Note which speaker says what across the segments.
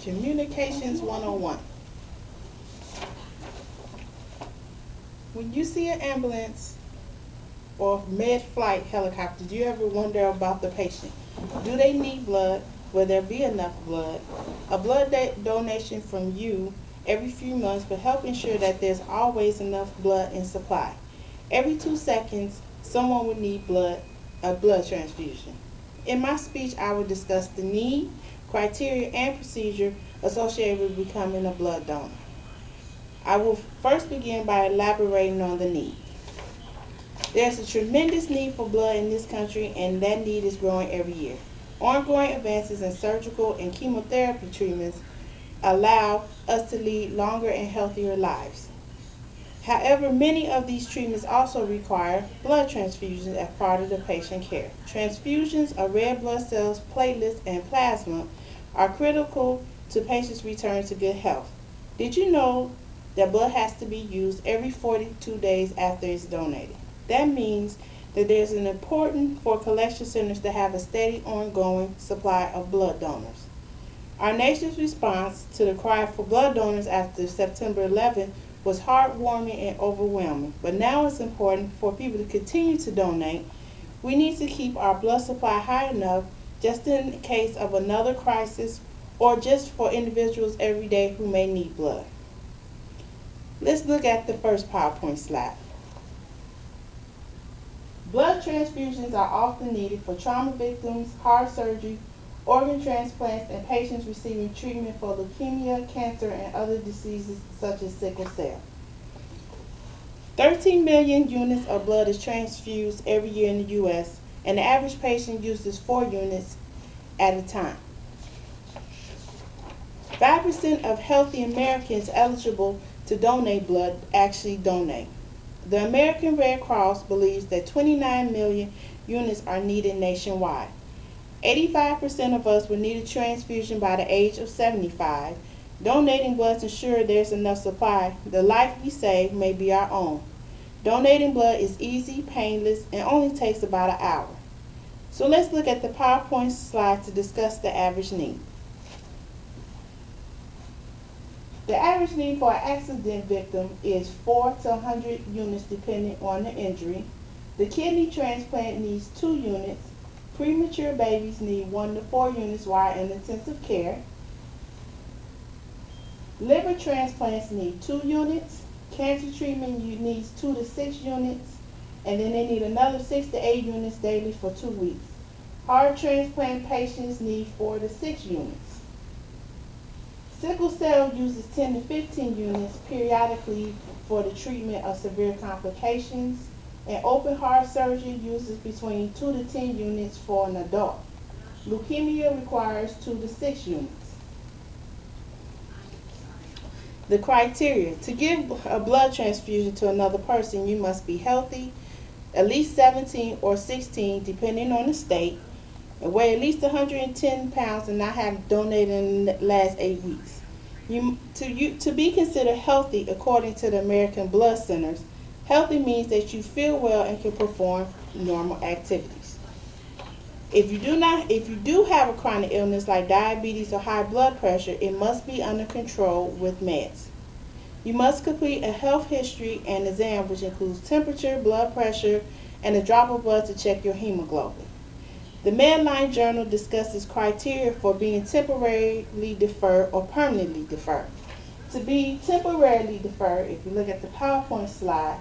Speaker 1: Communications 101. When you see an ambulance or med flight helicopter, do you ever wonder about the patient? Do they need blood? Will there be enough blood? A blood donation from you every few months will help ensure that there's always enough blood in supply. Every 2 seconds, someone will need a blood transfusion. In my speech, I will discuss the need, criteria, and procedure associated with becoming a blood donor. I will first begin by elaborating on the need. There's a tremendous need for blood in this country, and that need is growing every year. Ongoing advances in surgical and chemotherapy treatments allow us to lead longer and healthier lives. However, many of these treatments also require blood transfusions as part of the patient care. Transfusions of red blood cells, platelets, and plasma are critical to patients' return to good health. Did you know that blood has to be used every 42 days after it's donated? That means that there's an important for collection centers to have a steady, ongoing supply of blood donors. Our nation's response to the cry for blood donors after September 11th was heartwarming and overwhelming, but now it's important for people to continue to donate. We need to keep our blood supply high enough just in case of another crisis or just for individuals every day who may need blood. Let's look at the first PowerPoint slide. Blood transfusions are often needed for trauma victims, heart surgery, organ transplants, and patients receiving treatment for leukemia, cancer, and other diseases such as sickle cell. 13 million units of blood is transfused every year in the U.S., and the average patient uses 4 units at a time. 5% of healthy Americans eligible to donate blood actually donate. The American Red Cross believes that 29 million units are needed nationwide. 85% of us will need a transfusion by the age of 75. Donating blood to ensure there's enough supply. The life we save may be our own. Donating blood is easy, painless, and only takes about an hour. So let's look at the PowerPoint slide to discuss the average need. The average need for an accident victim is 4 to 100 units depending on the injury. The kidney transplant needs 2 units. Premature babies need 1 to 4 units while in intensive care. Liver transplants need 2 units. Cancer treatment needs 2 to 6 units. And then they need another 6 to 8 units daily for 2 weeks. Heart transplant patients need 4 to 6 units. Sickle cell uses 10 to 15 units periodically for the treatment of severe complications. And open heart surgery uses between 2 to 10 units for an adult. Leukemia requires 2 to 6 units. The criteria. To give a blood transfusion to another person, you must be healthy, at least 17 or 16, depending on the state, and weigh at least 110 pounds and not have donated in the last 8 weeks. To be considered healthy, according to the American Blood Centers, healthy means that you feel well and can perform normal activities. If you do have a chronic illness like diabetes or high blood pressure, it must be under control with meds. You must complete a health history and exam, which includes temperature, blood pressure, and a drop of blood to check your hemoglobin. The Medline Journal discusses criteria for being temporarily deferred or permanently deferred. To be temporarily deferred, if you look at the PowerPoint slide,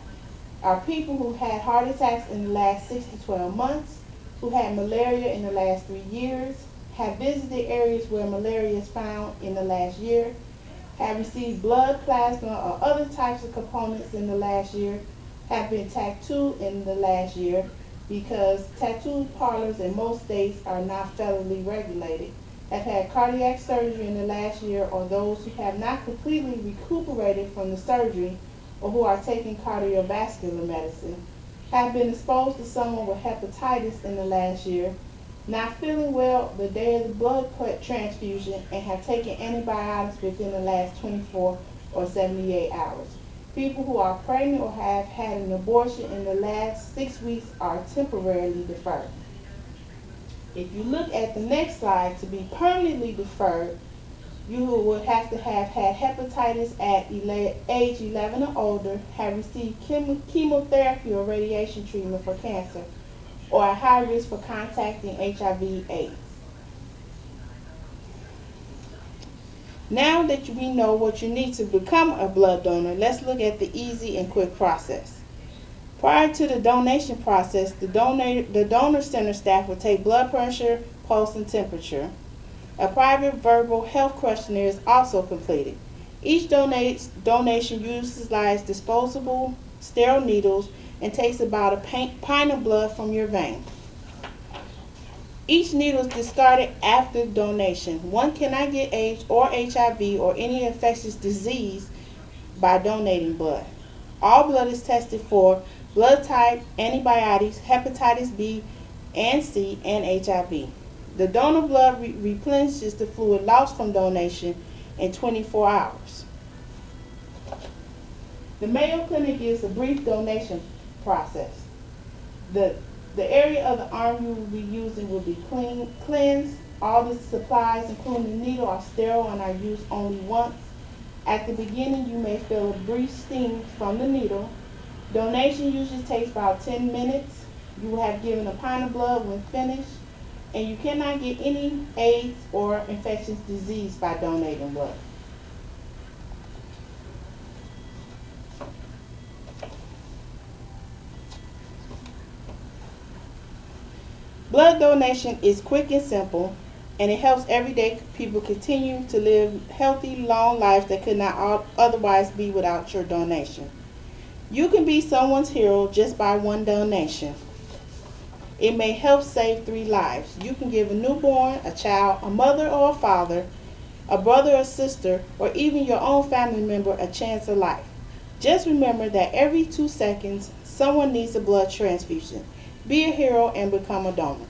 Speaker 1: are people who had heart attacks in the last 6 to 12 months, who had malaria in the last 3 years, have visited areas where malaria is found in the last year, have received blood, plasma, or other types of components in the last year, have been tattooed in the last year, because tattoo parlors in most states are not federally regulated, have had cardiac surgery in the last year, or those who have not completely recuperated from the surgery or who are taking cardiovascular medicine, have been exposed to someone with hepatitis in the last year, not feeling well the day of the blood transfusion, and have taken antibiotics within the last 24 or 78 hours. People who are pregnant or have had an abortion in the last 6 weeks are temporarily deferred. If you look at the next slide, to be permanently deferred, You would have to have had hepatitis at age 11 or older, have received chemotherapy or radiation treatment for cancer, or a high risk for contacting HIV/AIDS. Now that we know what you need to become a blood donor, let's look at the easy and quick process. Prior to the donation process, the donor center staff will take blood pressure, pulse, and temperature. A private verbal health questionnaire is also completed. Each donation utilizes disposable sterile needles and takes about a pint of blood from your vein. Each needle is discarded after donation. One cannot get AIDS or HIV or any infectious disease by donating blood. All blood is tested for blood type, antibiotics, hepatitis B and C, and HIV. The donor blood replenishes the fluid lost from donation in 24 hours. The Mayo Clinic gives a brief donation process. The area of the arm you will be using will be cleansed. All the supplies, including the needle, are sterile and are used only once. At the beginning, you may feel a brief sting from the needle. Donation usually takes about 10 minutes. You will have given a pint of blood when finished, and you cannot get any AIDS or infectious disease by donating blood. Blood donation is quick and simple, and it helps everyday people continue to live healthy, long lives that could not otherwise be without your donation. You can be someone's hero just by one donation. It may help save 3 lives. You can give a newborn, a child, a mother or a father, a brother or sister, or even your own family member a chance of life. Just remember that every 2 seconds, someone needs a blood transfusion. Be a hero and become a donor.